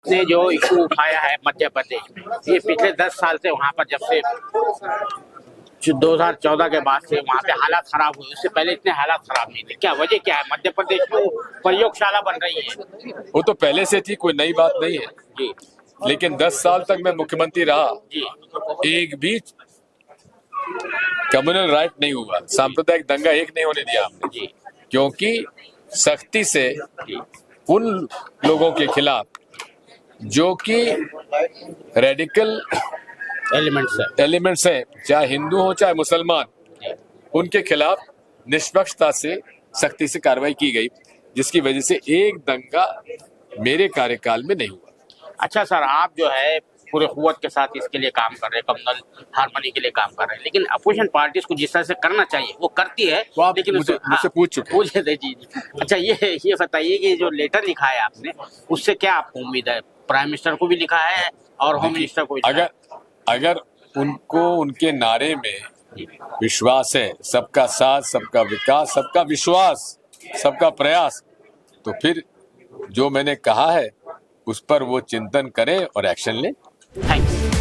ने जो इशू उठाया है मध्य प्रदेश में, ये पिछले 10 साल से वहाँ पर जब से 2014 के बाद से वहाँ पे हालात खराब हुए, उससे पहले इतने हालात खराब नहीं थे। क्या वजह क्या है? मध्य प्रदेश में प्रयोगशाला बन रही है। वो तो पहले से थी, कोई नई बात नहीं है जी लेकिन 10 साल तक मैं मुख्यमंत्री रहा, जी एक भी कम्युनल राइट नहीं हुआ, सांप्रदायिक दंगा एक नहीं होने दिया हमने, जी क्योंकि सख्ती से जी उन लोगों के खिलाफ जो कि रेडिकल एलिमेंट्स हैं, चाहे हिंदू हो चाहे मुसलमान, उनके खिलाफ निष्पक्षता से सख्ती से कार्रवाई की गई, जिसकी वजह से एक दंगा मेरे कार्यकाल में नहीं हुआ। अच्छा सर, आप जो है पूरे कुव्वत के साथ इसके लिए काम कर रहे हैं, कम्युनल हार्मनी के लिए काम कर रहे हैं, लेकिन अपोजिशन पार्टीज को जिस तरह से करना चाहिए वो करती है, तो आप लेकिन मुझसे पूछ चुके हैं। पूछे थे जी। अच्छा, ये बताइए कि जो लेटर लिखा है आपने, उससे क्या आपको उम्मीद है? प्राइम मिनिस्टर को भी लिखा है और होम मिनिस्टर को भी लिखा अगर उनको उनके नारे में विश्वास है, सबका साथ, सबका विकास, सबका विश्वास, सबका प्रयास, तो फिर जो मैंने कहा है उस पर वो चिंतन करें और एक्शन लें। Thank you.